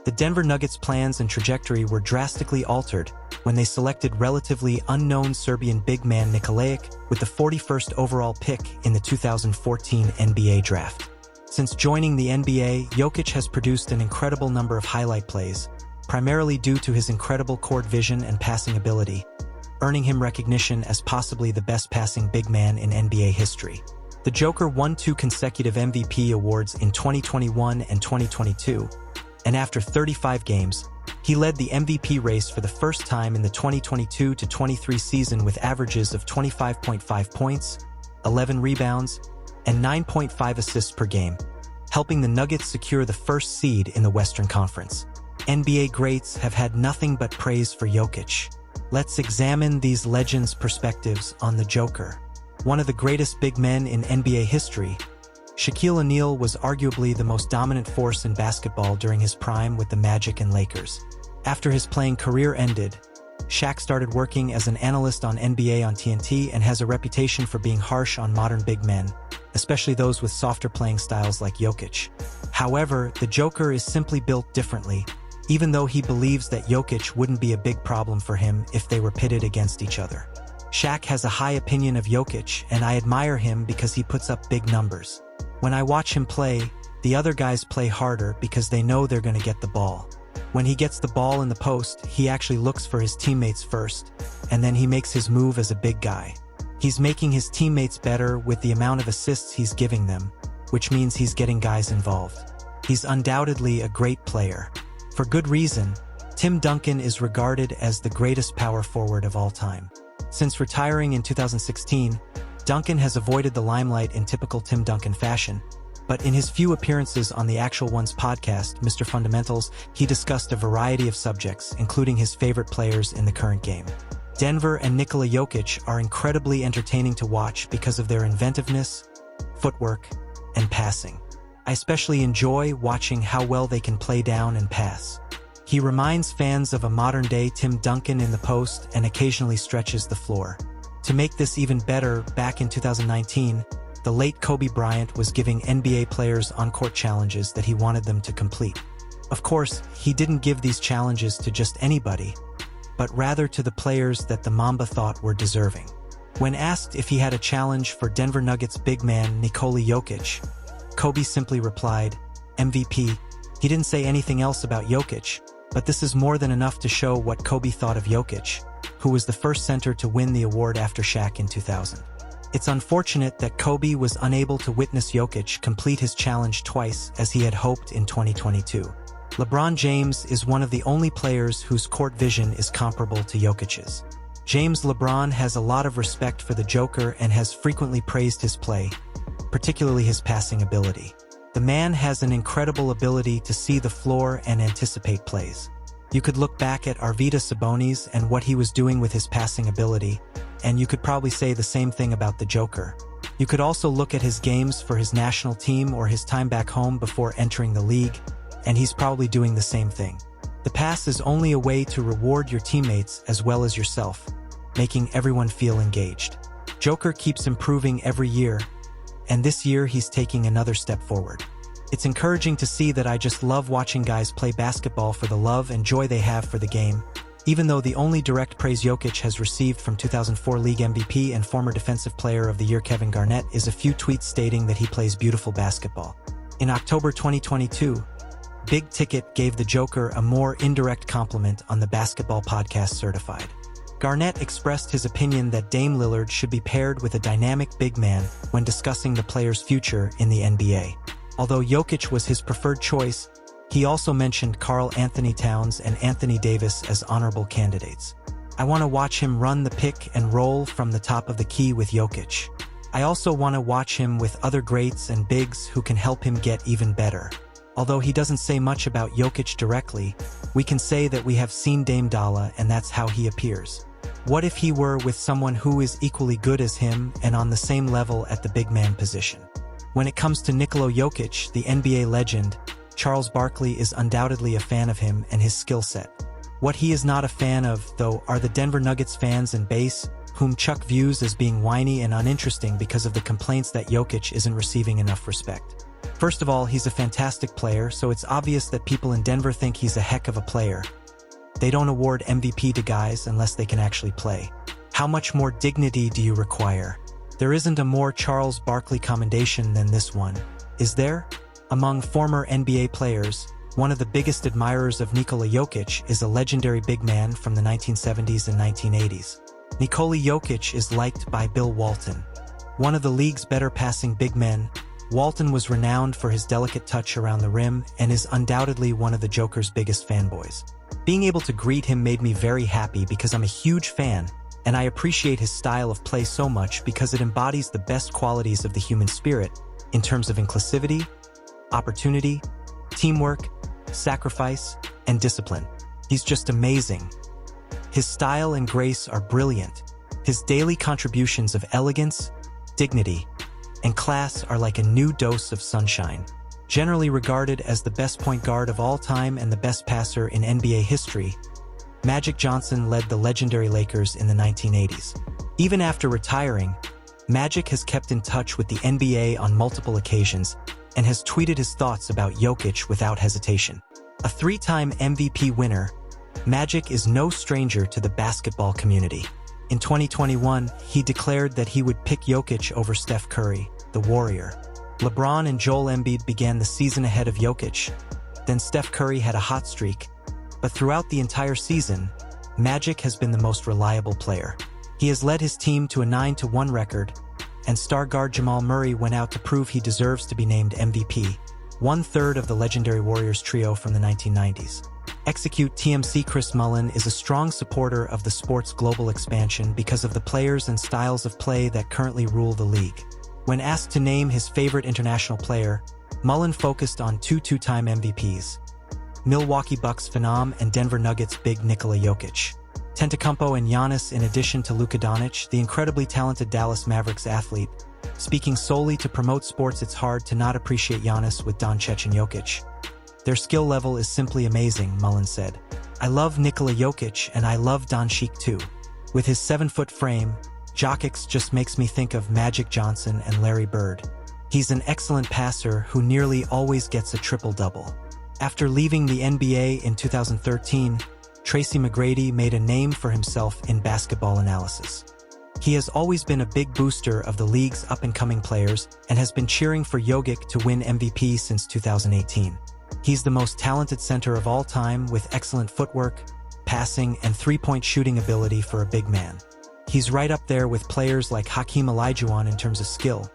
The Denver Nuggets' plans and trajectory were drastically altered when they selected relatively unknown Serbian big man Nikola Jokic with the 41st overall pick in the 2014 NBA draft. Since joining the NBA, Jokic has produced an incredible number of highlight plays, primarily due to his incredible court vision and passing ability, earning him recognition as possibly the best passing big man in NBA history. The Joker won 2 consecutive MVP awards in 2021 and 2022, and after 35 games, he led the MVP race for the first time in the 2022-23 season with averages of 25.5 points, 11 rebounds, and 9.5 assists per game, helping the Nuggets secure the first seed in the Western Conference. NBA greats have had nothing but praise for Jokic. Let's examine these legends' perspectives on the Joker. One of the greatest big men in NBA history, Shaquille O'Neal was arguably the most dominant force in basketball during his prime with the Magic and Lakers. After his playing career ended, Shaq started working as an analyst on NBA on TNT and has a reputation for being harsh on modern big men, especially those with softer playing styles like Jokic. However, the Joker is simply built differently, even though he believes that Jokic wouldn't be a big problem for him if they were pitted against each other. Shaq has a high opinion of Jokic, and I admire him because he puts up big numbers. When I watch him play, the other guys play harder because they know they're going to get the ball. When he gets the ball in the post, he actually looks for his teammates first, and then he makes his move as a big guy. He's making his teammates better with the amount of assists he's giving them, which means he's getting guys involved. He's undoubtedly a great player. For good reason, Tim Duncan is regarded as the greatest power forward of all time. Since retiring in 2016, Duncan has avoided the limelight in typical Tim Duncan fashion, but in his few appearances on the Actual Ones podcast, Mr. Fundamentals, he discussed a variety of subjects, including his favorite players in the current game. Denver and Nikola Jokic are incredibly entertaining to watch because of their inventiveness, footwork, and passing. I especially enjoy watching how well they can play down and pass. He reminds fans of a modern-day Tim Duncan in the post and occasionally stretches the floor. To make this even better, back in 2019, the late Kobe Bryant was giving NBA players on-court challenges that he wanted them to complete. Of course, he didn't give these challenges to just anybody, but rather to the players that the Mamba thought were deserving. When asked if he had a challenge for Denver Nuggets big man Nikola Jokic, Kobe simply replied, MVP. He didn't say anything else about Jokic, but this is more than enough to show what Kobe thought of Jokic, who was the first center to win the award after Shaq in 2000. It's unfortunate that Kobe was unable to witness Jokic complete his challenge twice as he had hoped in 2022. LeBron James is one of the only players whose court vision is comparable to Jokic's. LeBron has a lot of respect for the Joker and has frequently praised his play, particularly his passing ability. The man has an incredible ability to see the floor and anticipate plays. You could look back at Arvydas Sabonis and what he was doing with his passing ability, and you could probably say the same thing about the Joker. You could also look at his games for his national team or his time back home before entering the league, and he's probably doing the same thing. The pass is only a way to reward your teammates as well as yourself, making everyone feel engaged. Joker keeps improving every year, and this year he's taking another step forward. It's encouraging to see that I just love watching guys play basketball for the love and joy they have for the game, even though the only direct praise Jokic has received from 2004 League MVP and former Defensive Player of the Year Kevin Garnett is a few tweets stating that he plays beautiful basketball. In October 2022, Big Ticket gave the Joker a more indirect compliment on the Basketball Podcast Certified. Garnett expressed his opinion that Dame Lillard should be paired with a dynamic big man when discussing the player's future in the NBA. Although Jokic was his preferred choice, he also mentioned Karl Anthony Towns and Anthony Davis as honorable candidates. I want to watch him run the pick and roll from the top of the key with Jokic. I also want to watch him with other greats and bigs who can help him get even better. Although he doesn't say much about Jokic directly, we can say that we have seen Dame Dalla and that's how he appears. What if he were with someone who is equally good as him and on the same level at the big man position? When it comes to Nikola Jokic, the NBA legend, Charles Barkley is undoubtedly a fan of him and his skill set. What he is not a fan of, though, are the Denver Nuggets fans and base, whom Chuck views as being whiny and uninteresting because of the complaints that Jokic isn't receiving enough respect. First of all, he's a fantastic player, so it's obvious that people in Denver think he's a heck of a player. They don't award MVP to guys unless they can actually play. How much more dignity do you require? There isn't a more Charles Barkley commendation than this one, is there? Among former NBA players, one of the biggest admirers of Nikola Jokic is a legendary big man from the 1970s and 1980s. Nikola Jokic is liked by Bill Walton. One of the league's better passing big men, Walton was renowned for his delicate touch around the rim and is undoubtedly one of the Joker's biggest fanboys. Being able to greet him made me very happy because I'm a huge fan, and I appreciate his style of play so much because it embodies the best qualities of the human spirit in terms of inclusivity, opportunity, teamwork, sacrifice, and discipline. He's just amazing. His style and grace are brilliant. His daily contributions of elegance, dignity, and class are like a new dose of sunshine. Generally regarded as the best point guard of all time and the best passer in NBA history, Magic Johnson led the legendary Lakers in the 1980s. Even after retiring, Magic has kept in touch with the NBA on multiple occasions and has tweeted his thoughts about Jokic without hesitation. A three-time MVP winner, Magic is no stranger to the basketball community. In 2021, he declared that he would pick Jokic over Steph Curry, the Warrior. LeBron and Joel Embiid began the season ahead of Jokic. Then Steph Curry had a hot streak. But throughout the entire season, Magic has been the most reliable player. He has led his team to a 9-1 record, and star guard Jamal Murray went out to prove he deserves to be named MVP, one-third of the legendary Warriors trio from the 1990s. Execute TMC Chris Mullin is a strong supporter of the sport's global expansion because of the players and styles of play that currently rule the league. When asked to name his favorite international player, Mullin focused on two-time MVPs, Milwaukee Bucks phenom and Denver Nuggets big Nikola Jokic. Antetokounmpo and Giannis, in addition to Luka Doncic, the incredibly talented Dallas Mavericks athlete. Speaking solely to promote sports, it's hard to not appreciate Giannis with Doncic and Jokic. Their skill level is simply amazing, Mullin said. I love Nikola Jokic and I love Doncic too. With his 7-foot frame, Jokic just makes me think of Magic Johnson and Larry Bird. He's an excellent passer who nearly always gets a triple-double. After leaving the NBA in 2013, Tracy McGrady made a name for himself in basketball analysis. He has always been a big booster of the league's up-and-coming players and has been cheering for Jokic to win MVP since 2018. He's the most talented center of all time with excellent footwork, passing, and three-point shooting ability for a big man. He's right up there with players like Hakeem Olajuwon in terms of skill.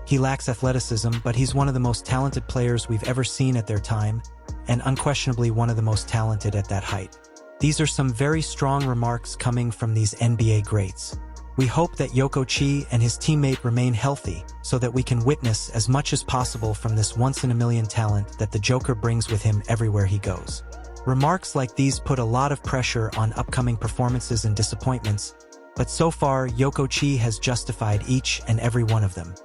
He lacks athleticism, but he's one of the most talented players we've ever seen at their time, and unquestionably one of the most talented at that height. These are some very strong remarks coming from these NBA greats. We hope that Jokic and his teammate remain healthy so that we can witness as much as possible from this once-in-a-million talent that the Joker brings with him everywhere he goes. Remarks like these put a lot of pressure on upcoming performances and disappointments, but so far Jokic has justified each and every one of them.